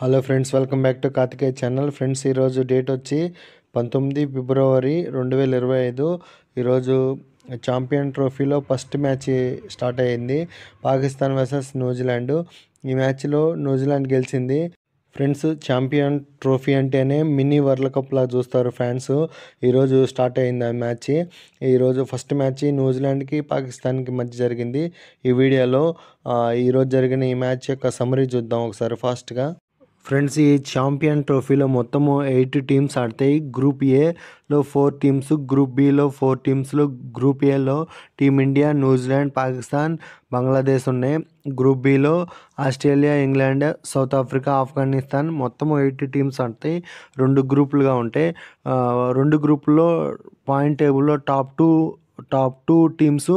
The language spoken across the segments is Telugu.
Hello friends, welcome back to Karthikeya channel. Friends, ఈరోజు డేట్ వచ్చి 19 ఫిబ్రవరి 2025. ఈరోజు ఛాంపియన్ ట్రోఫీలో ఫస్ట్ మ్యాచ్ స్టార్ట్ అయ్యింది, పాకిస్తాన్ వర్సెస్ న్యూజిలాండ్. ఈ మ్యాచ్లో న్యూజిలాండ్ గెలిచింది. ఫ్రెండ్స్, ఛాంపియన్ ట్రోఫీ అంటేనే మినీ వరల్డ్ కప్ లా చూస్తారు ఫ్యాన్స్. ఈరోజు స్టార్ట్ అయింది ఆ మ్యాచ్. ఈరోజు ఫస్ట్ మ్యాచ్ న్యూజిలాండ్కి పాకిస్తాన్కి మధ్య జరిగింది. ఈ వీడియోలో ఈరోజు జరిగిన ఈ మ్యాచ్ యొక్క సమరీ చూద్దాం ఒకసారి ఫాస్ట్గా. ఫ్రెండ్స్, ఈ ఛాంపియన్ ట్రోఫీలో మొత్తము 8 టీమ్స్ ఆడతాయి. గ్రూప్ ఏలో 4 టీమ్స్, గ్రూప్ బిలో 4 టీమ్స్లో, గ్రూప్ ఏలో టీమిండియా, న్యూజిలాండ్, పాకిస్తాన్, బంగ్లాదేశ్ ఉన్నాయి. Group below Australia, England, south Africa, Afghanistan, మొత్తం 8 టీమ్స్ ఆడతాయి. 2 గ్రూపులుగా ఉంటాయి. 2 గ్రూపుల్లో పాయింట్ టేబుల్లో top two teams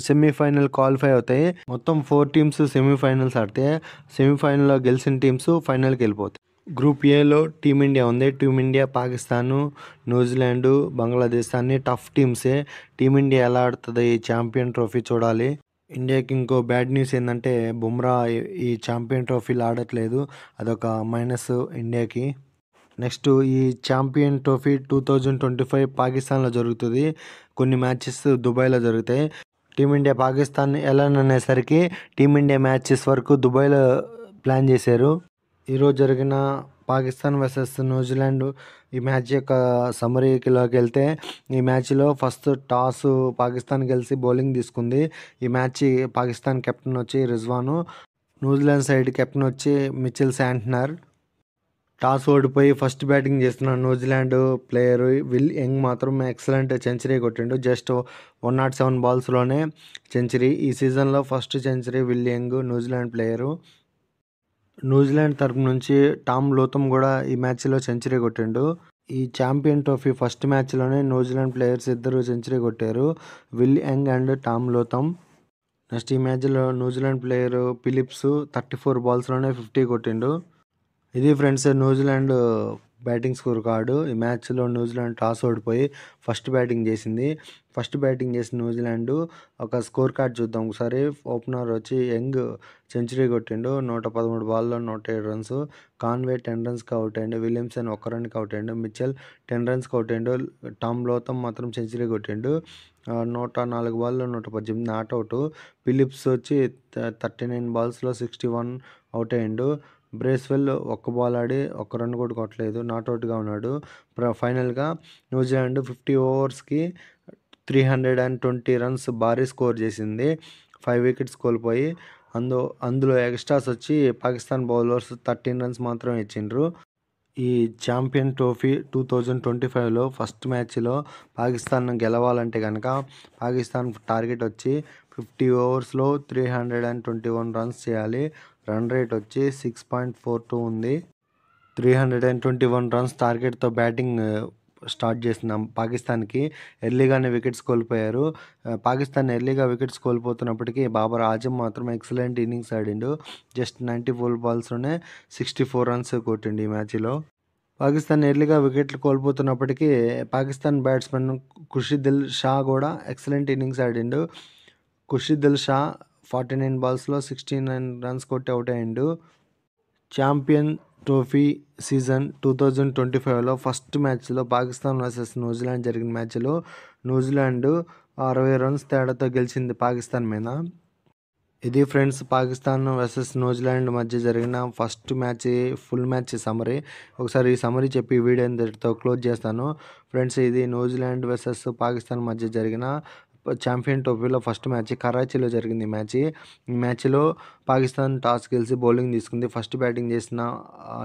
semi-final qualify అవుతాయి. మొత్తం 4 టీమ్స్ సెమీఫైనల్స్ ఆడితే సెమీఫైనల్లో గెలిచిన టీమ్స్ ఫైనల్కి వెళ్ళిపోతాయి. గ్రూప్ ఏలో టీమిండియా ఉంది. టీమిండియా, పాకిస్తాను, న్యూజిలాండ్, బంగ్లాదేశ్ అన్ని టఫ్ టీమ్సే. టీమిండియా ఎలా ఆడుతుంది ఈ ఛాంపియన్ ట్రోఫీ చూడాలి. ఇండియాకి ఇంకో బ్యాడ్ న్యూస్ ఏంటంటే బుమ్రా ఈ ఛాంపియన్ ట్రోఫీలో ఆడట్లేదు. అదొక మైనస్ ఇండియాకి. నెక్స్ట్, ఈ ఛాంపియన్ ట్రోఫీ 2025 పాకిస్తాన్లో జరుగుతుంది. కొన్ని మ్యాచెస్ దుబాయ్లో జరుగుతాయి. టీమిండియా పాకిస్తాన్ వెళ్ళననేసరికి టీమిండియా మ్యాచెస్ వరకు దుబాయ్లో ప్లాన్ చేశారు. ఈరోజు జరిగిన పాకిస్తాన్ వర్సెస్ న్యూజిలాండ్ ఈ మ్యాచ్ యొక్క సమరీలోకి వెళ్తే, ఈ మ్యాచ్లో ఫస్ట్ టాస్ పాకిస్తాన్ గెలిచి బౌలింగ్ తీసుకుంది. ఈ మ్యాచ్ పాకిస్తాన్ కెప్టెన్ వచ్చి రిజ్వాను, న్యూజిలాండ్ సైడ్ కెప్టెన్ వచ్చి మిచెల్ శాంట్నర్. టాస్ ఓడిపోయి ఫస్ట్ బ్యాటింగ్ చేస్తున్న న్యూజిలాండ్ ప్లేయర్ విల్ యంగ్ మాత్రం ఎక్సలెంట్ సెంచరీ కొట్టిండు. జస్ట్ 107 బాల్స్లోనే సెంచరీ. ఈ సీజన్లో first century Will Young, New Zealand player. New Zealand తరపు నుంచి టామ్ లోథమ్ కూడా ఈ మ్యాచ్లో సెంచరీ కొట్టిండు. ఈ ఛాంపియన్ ట్రోఫీ ఫస్ట్ మ్యాచ్లోనే న్యూజిలాండ్ ప్లేయర్స్ ఇద్దరు సెంచరీ కొట్టారు, Will Young and Tom Latham. Next, ఈ మ్యాచ్లో న్యూజిలాండ్ ప్లేయర్ ఫిలిప్స్ 34 బాల్స్లోనే 50 కొట్టిండు. ఇది friends New Zealand batting score card. ఈ మ్యాచ్లో న్యూజిలాండ్ టాస్ ఓడిపోయి ఫస్ట్ బ్యాటింగ్ చేసింది. ఫస్ట్ బ్యాటింగ్ చేసిన న్యూజిలాండ్ ఒక స్కోర్ కార్డ్ చూద్దాం ఒకసారి. ఓపెనర్ వచ్చి యంగ్ సెంచరీ కొట్టిండు, 113 బాల్లో 107 రన్స్. కాన్వే 10 రన్స్కి అవుట్ అయ్యిండు. విలియమ్సన్ 1 రన్కి అవుట్ అయ్యిండు. మిచెల్ 10 రన్స్కి అవుట్ అయ్యిండు. టామ్ లోథమ్ మాత్రం సెంచరీ కొట్టిండు, 104 బాల్లో 118 నాట్అవుట్. ఫిలిప్స్ వచ్చి 39 బాల్స్లో 61 అవుట్ అయ్యిండు. బ్రేస్వెల్ 1 బాల్ ఆడి 1 రన్ కూడా కొట్టలేదు, నాట్అవుట్గా ఉన్నాడు. ఫైనల్గా న్యూజిలాండ్ 50 ఓవర్స్కి 320 రన్స్ భారీ స్కోర్ చేసింది. 5 వికెట్స్ కోల్పోయి అందులో ఎక్స్ట్రాస్ వచ్చి పాకిస్తాన్ బౌలర్స్ 13 రన్స్ మాత్రం ఇచ్చిండ్రు. ఈ ఛాంపియన్ ట్రోఫీ 2025లో ఫస్ట్ మ్యాచ్లో పాకిస్తాన్ గెలవాలంటే కనుక పాకిస్తాన్ టార్గెట్ వచ్చి 50 ఓవర్స్లో 321 రన్స్ చేయాలి. రన్ రేట్ వచ్చి 6.42 ఉంది. 321 రన్స్ టార్గెట్తో బ్యాటింగ్ స్టార్ట్ చేస్తున్నాం. పాకిస్తాన్కి ఎర్లీగానే వికెట్స్ కోల్పోయారు. పాకిస్తాన్ ఎర్లీగా వికెట్స్ కోల్పోతున్నప్పటికీ బాబర్ ఆజం మాత్రం ఎక్సలెంట్ ఇన్నింగ్స్ ఆడిండు. జస్ట్ 94 బాల్స్లోనే 64 రన్స్ కొట్టిండు ఈ మ్యాచ్లో. పాకిస్తాన్ ఎర్లీగా వికెట్లు కోల్పోతున్నప్పటికీ పాకిస్తాన్ బ్యాట్స్మెన్ ఖుషీదిల్ షా కూడా ఎక్సలెంట్ ఇన్నింగ్స్ ఆడిండు. ఖుషీదిల్ షా 49 బాల్స్లో 69 రన్స్ కొట్టి అవుట్ అయ్యిండు. ఛాంపియన్ ట్రోఫీ సీజన్ 2025లో ఫస్ట్ మ్యాచ్లో పాకిస్తాన్ వర్సెస్ న్యూజిలాండ్ జరిగిన మ్యాచ్లో న్యూజిలాండ్ 60 రన్స్ తేడాతో గెలిచింది పాకిస్తాన్ మీద. ఇది ఫ్రెండ్స్ పాకిస్తాన్ వర్సెస్ న్యూజిలాండ్ మధ్య జరిగిన first match full match summary. ఒకసారి ఈ సమరీ చెప్పి ఈ వీడియో ఇంతటితో క్లోజ్ చేస్తాను. ఫ్రెండ్స్, ఇది న్యూజిలాండ్ వర్సెస్ పాకిస్తాన్ మధ్య జరిగిన ఛాంపియన్ ట్రోఫీలో ఫస్ట్ మ్యాచ్ కరాచీలో జరిగింది. ఈ మ్యాచ్లో పాకిస్తాన్ టాస్ గెలిచి బౌలింగ్ తీసుకుంది. ఫస్ట్ బ్యాటింగ్ చేసిన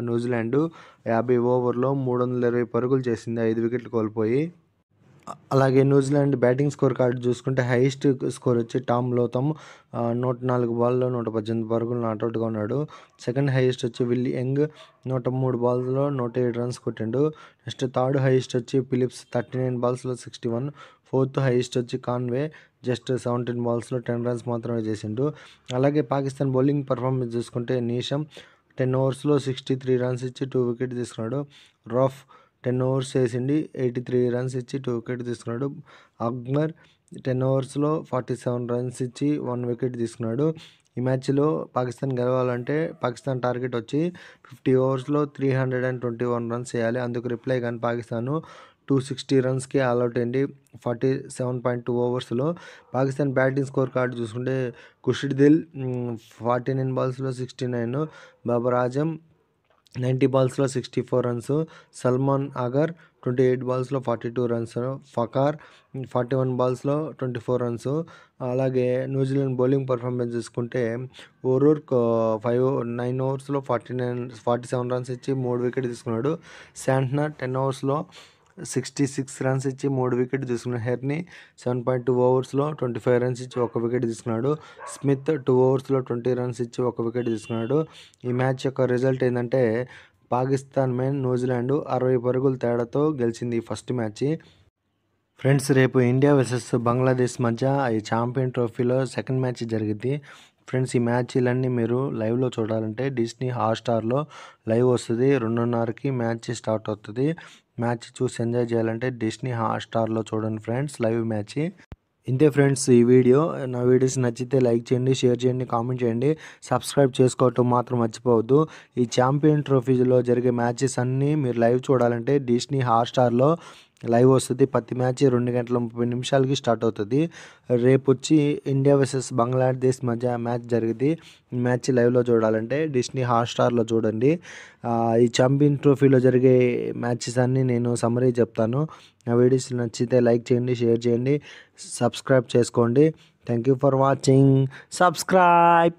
న్యూజిలాండ్ 50 ఓవర్లో 320 పరుగులు చేసింది, 5 వికెట్లు కోల్పోయి. అలాగే న్యూజిలాండ్ బ్యాటింగ్ స్కోర్ కార్డు చూసుకుంటే హైయెస్ట్ స్కోర్ వచ్చి టామ్ లోథమ్ 104 బాల్లో 118 పరుగులు నాట్అవుట్గా ఉన్నాడు. సెకండ్ హైయెస్ట్ వచ్చి విల్ యంగ్ 103 బాల్స్లో 107 రన్స్ కొట్టిండు. నెక్స్ట్ థర్డ్ హైయెస్ట్ వచ్చి ఫిలిప్స్ 39 బాల్స్లో 61. ఫోర్త్ హైయెస్ట్ వచ్చి కాన్వే జస్ట్ 17 బాల్స్లో 10 రన్స్ మాత్రమే చేసిండు. అలాగే పాకిస్తాన్ బౌలింగ్ పర్ఫార్మెన్స్ చూసుకుంటే నీషం 10 ఓవర్స్లో 63 రన్స్ ఇచ్చి 2 వికెట్ తీసుకున్నాడు. రఫ్ 10 ఓవర్స్ వేసిండి, 83 రన్స్ ఇచ్చి 2 వికెట్ తీసుకున్నాడు. అక్మర్ 10 ఓవర్స్లో 47 రన్స్ ఇచ్చి 1 వికెట్ తీసుకున్నాడు. ఈ మ్యాచ్లో పాకిస్తాన్ గెలవాలంటే పాకిస్తాన్ టార్గెట్ వచ్చి 50 ఓవర్స్లో 321 రన్స్ చేయాలి. అందుకు రిప్లై కానీ పాకిస్తాన్ 260 రన్స్కి ఆల్అవుట్ అయింది 47.2 ఓవర్స్లో. పాకిస్తాన్ బ్యాటింగ్ స్కోర్ కార్డు చూసుకుంటే ఖుర్షీద్ దిల్ 49 బాల్స్లో 69, బాబర్ ఆజమ్ 90 బాల్స్లో 64 రన్స్, సల్మాన్ అగర్ 28 బాల్స్లో 42 రన్స్, ఫకార్ 41 బాల్స్లో 24 రన్స్. అలాగే న్యూజిలాండ్ బౌలింగ్ పర్ఫార్మెన్స్ చూసుకుంటే ఓరూర్క్ 9 ఓవర్స్లో 47 రన్స్ ఇచ్చి 3 వికెట్ తీసుకున్నాడు. శాంట్నర్ 10 ఓవర్స్లో 66 రన్స్ ఇచ్చి 3 వికెట్ తీసుకున్నాడు. హెర్నీ 7.2 ఓవర్స్లో 25 రన్స్ ఇచ్చి 1 వికెట్ తీసుకున్నాడు. స్మిత్ 2 ఓవర్స్లో 20 రన్స్ ఇచ్చి 1 వికెట్ తీసుకున్నాడు. ఈ మ్యాచ్ యొక్క రిజల్ట్ ఏంటంటే పాకిస్తాన్ న్యూజిలాండ్ 60 పరుగుల తేడాతో గెలిచింది ఈ ఫస్ట్ మ్యాచ్. ఫ్రెండ్స్, రేపు ఇండియా వర్సెస్ బంగ్లాదేశ్ మధ్య ఈ ఛాంపియన్ ట్రోఫీలో సెకండ్ మ్యాచ్ జరిగింది. ఫ్రెండ్స్, ఈ మ్యాచ్లన్నీ మీరు లైవ్లో చూడాలంటే డిస్నీ హాట్స్టార్లో లైవ్ వస్తుంది. 2:30కి మ్యాచ్ స్టార్ట్ అవుతుంది. మ్యాచ్ చూసి ఎంజాయ్ చేయాలంటే డిస్నీ హాట్స్టార్లో చూడండి ఫ్రెండ్స్, లైవ్ మ్యాచ్. ఇంతే ఫ్రెండ్స్ ఈ వీడియో. నా వీడియోస్ నచ్చితే లైక్ చేయండి, షేర్ చేయండి, కామెంట్ చేయండి, సబ్స్క్రైబ్ చేసుకోవటం మాత్రం మర్చిపోవద్దు. ఈ ఛాంపియన్ ట్రోఫీలో జరిగే మ్యాచెస్ అన్నీ మీరు లైవ్ చూడాలంటే డిస్నీ హాట్స్టార్లో లైవ్ వస్తుంది. ప్రతి మ్యాచ్ 2:30 స్టార్ట్ అవుతుంది. రేపు వచ్చి ఇండియా వర్సెస్ బంగ్లాదేశ్ మధ్య మ్యాచ్ జరిగింది. ఈ మ్యాచ్ లైవ్లో చూడాలంటే డిస్నీ హాట్స్టార్లో చూడండి. ఈ ఛాంపియన్ ట్రోఫీలో జరిగే మ్యాచెస్ అన్నీ నేను సమ్మరీ చెప్తాను. నా వీడియోస్ నచ్చితే లైక్ చేయండి, షేర్ చేయండి, సబ్స్క్రైబ్ చేసుకోండి. Thank you for watching. Subscribe.